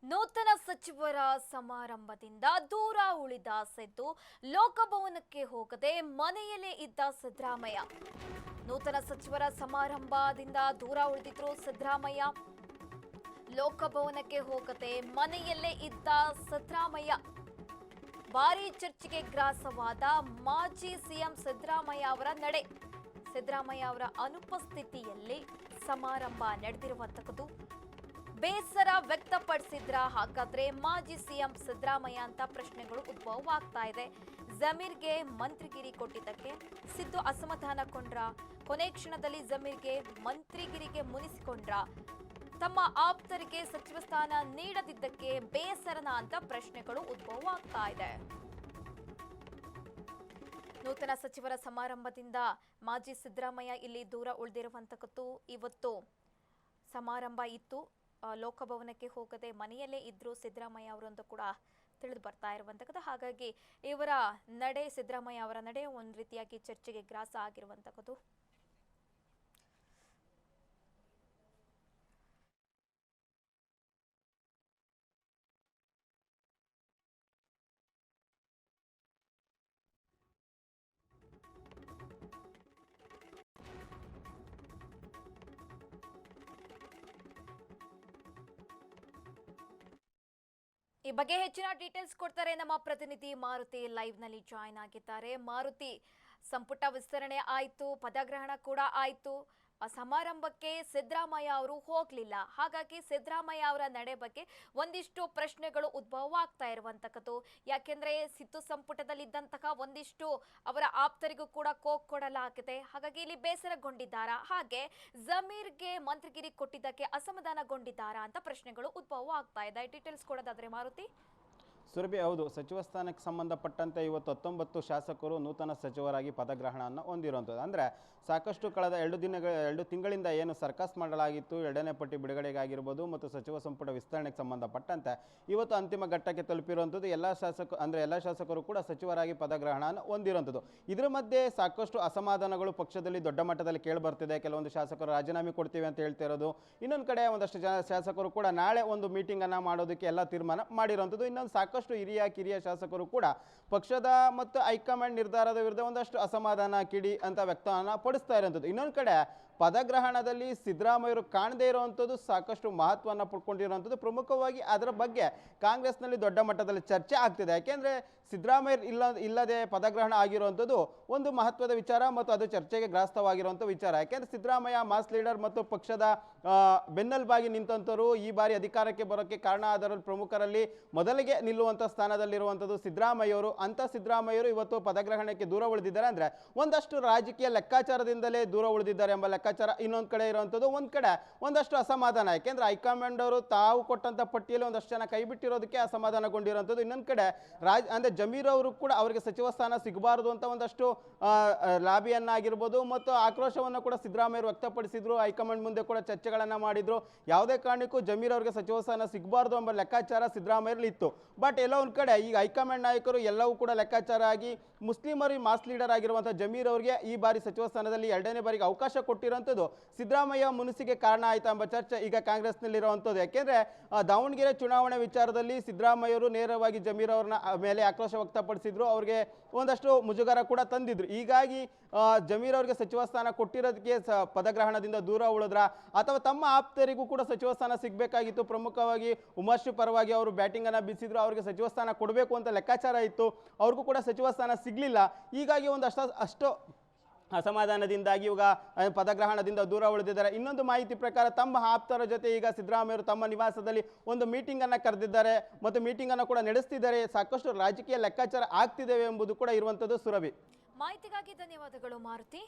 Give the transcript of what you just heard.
ನೂತನ ಸಚಿವರ ಸಮಾರಂಭದಿಂದ ದೂರ ಉಳಿದ ಸಿದ್ದು ಲೋಕಭವನಕ್ಕೆ ಹೋಗದೆ ಮನೆಯಲ್ಲೇ ಇದ್ದ ಸಿದ್ದರಾಮಯ್ಯ. ನೂತನ ಸಚಿವರ ಸಮಾರಂಭದಿಂದ ದೂರ ಉಳಿದಿದ್ರು ಸಿದ್ದರಾಮಯ್ಯ. ಲೋಕಭವನಕ್ಕೆ ಹೋಗದೆ ಮನೆಯಲ್ಲೇ ಇದ್ದ ಸಿದ್ದರಾಮಯ್ಯ. ಭಾರೀ ಚರ್ಚೆಗೆ ಗ್ರಾಸವಾದ ಮಾಜಿ ಸಿಎಂ ಸಿದ್ದರಾಮಯ್ಯ ಅವರ ನಡೆ. ಸಿದ್ದರಾಮಯ್ಯ ಅವರ ಅನುಪಸ್ಥಿತಿಯಲ್ಲಿ ಸಮಾರಂಭ ನಡೆದಿರುವಂತದ್ದು. ಬೇಸರ ವ್ಯಕ್ತಪಡಿಸಿದ್ರ ಹಾಗಾದ್ರೆ ಮಾಜಿ ಸಿಎಂ ಸಿದ್ದರಾಮಯ್ಯ ಅಂತ ಪ್ರಶ್ನೆಗಳು ಉದ್ಭವವಾಗ್ತಾ ಇದೆ. ಜಮೀರ್ಗೆ ಮಂತ್ರಿಗಿರಿ ಕೊಟ್ಟಿದ್ದಕ್ಕೆ ಸಿದ್ದು ಅಸಮಾಧಾನಗೊಂಡ್ರ, ಕೊನೆ ಕ್ಷಣದಲ್ಲಿ ಜಮೀರ್ಗೆ ಮಂತ್ರಿಗಿರಿಗೆ ಮುನಿಸಿಕೊಂಡ್ರ, ತಮ್ಮ ಆಪ್ತರಿಗೆ ಸಚಿವ ಸ್ಥಾನ ನೀಡದಿದ್ದಕ್ಕೆ ಬೇಸರನ ಅಂತ ಪ್ರಶ್ನೆಗಳು ಉದ್ಭವವಾಗ್ತಾ ಇದೆ. ನೂತನ ಸಚಿವರ ಸಮಾರಂಭದಿಂದ ಮಾಜಿ ಸಿದ್ದರಾಮಯ್ಯ ಇಲ್ಲಿ ದೂರ ಉಳಿದಿರುವಂತದ್ದು. ಇವತ್ತು ಸಮಾರಂಭ ಇತ್ತು. ಲೋಕಭವನಕ್ಕೆ ಹೋಗದೆ ಮನೆಯಲ್ಲೇ ಇದ್ರು ಸಿದ್ದರಾಮಯ್ಯ ಅವರಂತೂ ಕೂಡ ತಿಳಿದು ಬರ್ತಾ ಇರುವಂತದ್ದು. ಹಾಗಾಗಿ ಇವರ ನಡೆ, ಸಿದ್ದರಾಮಯ್ಯ ಅವರ ನಡೆ ಒಂದು ರೀತಿಯಾಗಿ ಚರ್ಚೆಗೆ ಗ್ರಾಸ ಆಗಿರುವಂತದ್ದು. ಈ ಬಗ್ಗೆ ಹೆಚ್ಚಿನ ಡೀಟೇಲ್ಸ್ ಕೊಡ್ತಾರೆ ನಮ್ಮ ಪ್ರತಿನಿಧಿ ಮಾರುತಿ. ಲೈವ್ ನಲ್ಲಿ ಜಾಯಿನ್ ಆಗಿದ್ದಾರೆ. ಮಾರುತಿ, ಸಂಪುಟ ವಿಸ್ತರಣೆ ಆಯ್ತು, ಪದಗ್ರಹಣ ಕೂಡ ಆಯ್ತು, ಸಮಾರಂಭಕ್ಕೆ ಸಿದ್ದರಾಮಯ್ಯ ಅವರು ಹೋಗ್ಲಿಲ್ಲ. ಹಾಗಾಗಿ ಸಿದ್ದರಾಮಯ್ಯ ಅವರ ನಡೆ ಬಗ್ಗೆ ಒಂದಿಷ್ಟು ಪ್ರಶ್ನೆಗಳು ಉದ್ಭವವಾಗ್ತಾ ಇರುವಂತಕ್ಕದ್ದು. ಯಾಕೆಂದ್ರೆ ಸಿದ್ದು ಸಂಪುಟದಲ್ಲಿದ್ದಂತಹ ಒಂದಿಷ್ಟು ಅವರ ಆಪ್ತರಿಗೂ ಕೂಡ ಕೋಕ್ ಕೊಡಲಾಗಿದೆ. ಹಾಗಾಗಿ ಇಲ್ಲಿ ಬೇಸರಗೊಂಡಿದ್ದಾರಾ, ಹಾಗೆ ಜಮೀರ್ಗೆ ಮಂತ್ರಿಗಿರಿ ಕೊಟ್ಟಿದ್ದಕ್ಕೆ ಅಸಮಾಧಾನಗೊಂಡಿದ್ದಾರಾ ಅಂತ ಪ್ರಶ್ನೆಗಳು ಉದ್ಭವವಾಗ್ತಾ ಇದೆ. ಡೀಟೇಲ್ಸ್ ಕೊಡೋದಾದ್ರೆ ಮಾರುತಿ. ಸುರಭಿ, ಹೌದು, ಸಚಿವ ಸ್ಥಾನಕ್ಕೆ ಸಂಬಂಧಪಟ್ಟಂತೆ ಇವತ್ತು 19 ಶಾಸಕರು ನೂತನ ಸಚಿವರಾಗಿ ಪದಗ್ರಹಣವನ್ನು ಹೊಂದಿರುವಂಥದ್ದು. ಅಂದರೆ ಸಾಕಷ್ಟು ಕಳೆದ 2 ತಿಂಗಳಿಂದ ಏನು ಸರ್ಕಸ್ ಮಾಡಲಾಗಿತ್ತು, 2ನೇ ಪಟ್ಟಿ ಬಿಡುಗಡೆಗಾಗಿರ್ಬೋದು ಮತ್ತು ಸಚಿವ ಸಂಪುಟ ವಿಸ್ತರಣೆಗೆ ಸಂಬಂಧಪಟ್ಟಂತೆ ಇವತ್ತು ಅಂತಿಮ ಘಟ್ಟಕ್ಕೆ ತಲುಪಿರುವಂಥದ್ದು. ಎಲ್ಲ ಶಾಸಕರು ಕೂಡ ಸಚಿವರಾಗಿ ಪದಗ್ರಹಣವನ್ನು ಹೊಂದಿರುವಂಥದ್ದು. ಇದರ ಮಧ್ಯೆ ಸಾಕಷ್ಟು ಅಸಮಾಧಾನಗಳು ಪಕ್ಷದಲ್ಲಿ ದೊಡ್ಡ ಮಟ್ಟದಲ್ಲಿ ಕೇಳಿಬರ್ತಿದೆ. ಕೆಲವೊಂದು ಶಾಸಕರು ರಾಜೀನಾಮೆ ಕೊಡ್ತೀವಿ ಅಂತ ಹೇಳ್ತಿರೋದು. ಇನ್ನೊಂದು ಕಡೆ ಒಂದಷ್ಟು ಶಾಸಕರು ಕೂಡ ನಾಳೆ ಒಂದು ಮೀಟಿಂಗನ್ನು ಮಾಡೋದಕ್ಕೆ ಎಲ್ಲ ತೀರ್ಮಾನ ಮಾಡಿರುವಂಥದ್ದು. ಇನ್ನೊಂದು ಸಾಕಷ್ಟು ಕಿರಿಯ ಶಾಸಕರು ಕೂಡ ಪಕ್ಷದ ಮತ್ತು ಹೈಕಮಾಂಡ್ ನಿರ್ಧಾರದ ವಿರುದ್ಧ ಒಂದಷ್ಟು ಅಸಮಾಧಾನ, ಕಿಡಿ ಅಂತ ವ್ಯಕ್ತವನ್ನ ಪಡಿಸ್ತಾ ಇರುವಂಥದ್ದು. ಇನ್ನೊಂದು ಕಡೆ ಪದಗ್ರಹಣದಲ್ಲಿ ಸಿದ್ದರಾಮಯ್ಯರು ಕಾಣದೇ ಇರುವಂಥದ್ದು ಸಾಕಷ್ಟು ಮಹತ್ವವನ್ನು ಪಡ್ಕೊಂಡಿರುವಂಥದ್ದು. ಪ್ರಮುಖವಾಗಿ ಅದರ ಬಗ್ಗೆ ಕಾಂಗ್ರೆಸ್ನಲ್ಲಿ ದೊಡ್ಡ ಮಟ್ಟದಲ್ಲಿ ಚರ್ಚೆ ಆಗ್ತಿದೆ. ಯಾಕೆಂದರೆ ಸಿದ್ದರಾಮಯ್ಯ ಇಲ್ಲದೆ ಪದಗ್ರಹಣ ಆಗಿರುವಂಥದ್ದು ಒಂದು ಮಹತ್ವದ ವಿಚಾರ ಮತ್ತು ಅದು ಚರ್ಚೆಗೆ ಗ್ರಾಸ್ತವಾಗಿರುವಂಥ ವಿಚಾರ. ಯಾಕೆಂದರೆ ಸಿದ್ದರಾಮಯ್ಯ ಮಾಸ್ ಲೀಡರ್ ಮತ್ತು ಪಕ್ಷದ ಬೆನ್ನೆಲುಬಾಗಿ ನಿಂತಂಥವರು ಈ ಬಾರಿ ಅಧಿಕಾರಕ್ಕೆ ಬರೋಕ್ಕೆ ಕಾರಣ ಆದರಲ್ಲಿ ಪ್ರಮುಖರಲ್ಲಿ ಮೊದಲಿಗೆ ನಿಲ್ಲುವಂಥ ಸ್ಥಾನದಲ್ಲಿರುವಂಥದ್ದು ಸಿದ್ದರಾಮಯ್ಯವರು. ಅಂಥ ಸಿದ್ದರಾಮಯ್ಯರು ಇವತ್ತು ಪದಗ್ರಹಣಕ್ಕೆ ದೂರ ಉಳಿದಿದ್ದಾರೆ. ಅಂದರೆ ಒಂದಷ್ಟು ರಾಜಕೀಯ ಲೆಕ್ಕಾಚಾರದಿಂದಲೇ ದೂರ ಉಳಿದಿದ್ದಾರೆ ಎಂಬ ಲೆಕ್ಕಾಚಾರ ಇನ್ನೊಂದು ಕಡೆ ಇರುವಂಥದ್ದು. ಒಂದು ಕಡೆ ಒಂದಷ್ಟು ಅಸಮಾಧಾನ, ಯಾಕೆಂದರೆ ಹೈಕಮಾಂಡ್ ಅವರು ತಾವು ಕೊಟ್ಟಂಥ ಪಟ್ಟಿಯಲ್ಲಿ ಒಂದಷ್ಟು ಜನ ಕೈ ಬಿಟ್ಟಿರೋದಕ್ಕೆ ಅಸಮಾಧಾನಗೊಂಡಿರುವಂಥದ್ದು. ಇನ್ನೊಂದು ಕಡೆ ಅಂದರೆ ಜಮೀರ್ ಅವರು ಕೂಡ ಅವರಿಗೆ ಸಚಿವ ಸ್ಥಾನ ಸಿಗಬಾರದು ಅಂತ ಒಂದಷ್ಟು ಲಾಬಿಯನ್ನಾಗಿರ್ಬೋದು ಮತ್ತು ಆಕ್ರೋಶವನ್ನು ಕೂಡ ಸಿದ್ದರಾಮಯ್ಯರು ವ್ಯಕ್ತಪಡಿಸಿದ್ರು. ಹೈಕಮಾಂಡ್ ಮುಂದೆ ಕೂಡ ಚರ್ಚೆಗಳನ್ನು ಮಾಡಿದ್ರು. ಯಾವುದೇ ಕಾರಣಕ್ಕೂ ಜಮೀರ್ ಅವರಿಗೆ ಸಚಿವ ಸ್ಥಾನ ಸಿಗಬಾರ್ದು ಎಂಬ ಲೆಕ್ಕಾಚಾರ ಸಿದ್ದರಾಮಯ್ಯರಲ್ಲಿ ಇತ್ತು. ಬಟ್ ಎಲ್ಲೋ ಒಂದು ಕಡೆ ಈಗ ಹೈಕಮಾಂಡ್ ನಾಯಕರು ಎಲ್ಲವೂ ಕೂಡ ಲೆಕ್ಕಾಚಾರ ಆಗಿ ಮುಸ್ಲಿಮರು ಮಾಸ್ ಲೀಡರ್ ಆಗಿರುವಂಥ ಜಮೀರ್ ಅವರಿಗೆ ಈ ಬಾರಿ ಸಚಿವ ಸ್ಥಾನದಲ್ಲಿ 2ನೇ ಬಾರಿಗೆ ಅವಕಾಶ ಕೊಟ್ಟಿರುವಂಥದ್ದು ಸಿದ್ದರಾಮಯ್ಯ ಮುನಿಸಿಗೆ ಕಾರಣ ಆಯ್ತಾ ಎಂಬ ಚರ್ಚೆ ಈಗ ಕಾಂಗ್ರೆಸ್ನಲ್ಲಿರುವಂಥದ್ದು. ಯಾಕೆಂದರೆ ದಾವಣಗೆರೆ ಚುನಾವಣೆ ವಿಚಾರದಲ್ಲಿ ಸಿದ್ದರಾಮಯ್ಯರು ನೇರವಾಗಿ ಜಮೀರ್ ಅವ್ರನ್ನ ಮೇಲೆ ಆಕ್ರೋಶ ವ್ಯಕ್ತಪಡಿಸಿದ್ರು. ಅವ್ರಿಗೆ ಒಂದಷ್ಟು ಮುಜುಗರ ಕೂಡ ತಂದಿದ್ರು. ಹೀಗಾಗಿ ಜಮೀರ್ ಅವರಿಗೆ ಸಚಿವ ಸ್ಥಾನ ಕೊಟ್ಟಿರೋದಕ್ಕೆ ಪದಗ್ರಹಣದಿಂದ ದೂರ ಉಳಿದ್ರ ಅಥವಾ ತಮ್ಮ ಆಪ್ತರಿಗೂ ಕೂಡ ಸಚಿವ ಸ್ಥಾನ ಸಿಗಬೇಕಾಗಿತ್ತು. ಪ್ರಮುಖವಾಗಿ ಉಮಾಶ್ರೀ ಪರವಾಗಿ ಅವರು ಬ್ಯಾಟಿಂಗ್ ಅನ್ನು ಬೀಸಿದ್ರು. ಅವರಿಗೆ ಸಚಿವ ಸ್ಥಾನ ಕೊಡಬೇಕು ಅಂತ ಲೆಕ್ಕಾಚಾರ ಇತ್ತು. ಅವ್ರಿಗೂ ಕೂಡ ಸಚಿವ ಸ್ಥಾನ ಸಿಗಲಿಲ್ಲ. ಹೀಗಾಗಿ ಅಷ್ಟು ಅಸಮಾಧಾನದಿಂದಾಗಿ ಈಗ ಪದಗ್ರಹಣದಿಂದ ದೂರ ಉಳಿದಿದ್ದಾರೆ. ಇನ್ನೊಂದು ಮಾಹಿತಿ ಪ್ರಕಾರ ತಮ್ಮ ಆಪ್ತರ ಜೊತೆ ಈಗ ಸಿದ್ದರಾಮಯ್ಯರು ತಮ್ಮ ನಿವಾಸದಲ್ಲಿ ಒಂದು ಮೀಟಿಂಗ್ ಅನ್ನು ಕರೆದಿದ್ದಾರೆ ಮತ್ತು ಮೀಟಿಂಗ್ ಅನ್ನು ಕೂಡ ನಡೆಸ್ತಿದ್ದಾರೆ. ಸಾಕಷ್ಟು ರಾಜಕೀಯ ಲೆಕ್ಕಾಚಾರ ಆಗ್ತಿದ್ದೇವೆ ಎಂಬುದು ಕೂಡ ಇರುವಂಥದ್ದು. ಸುರಭಿ, ಮಾಹಿತಿಗಾಗಿ ಧನ್ಯವಾದಗಳು ಮಾರುತಿ.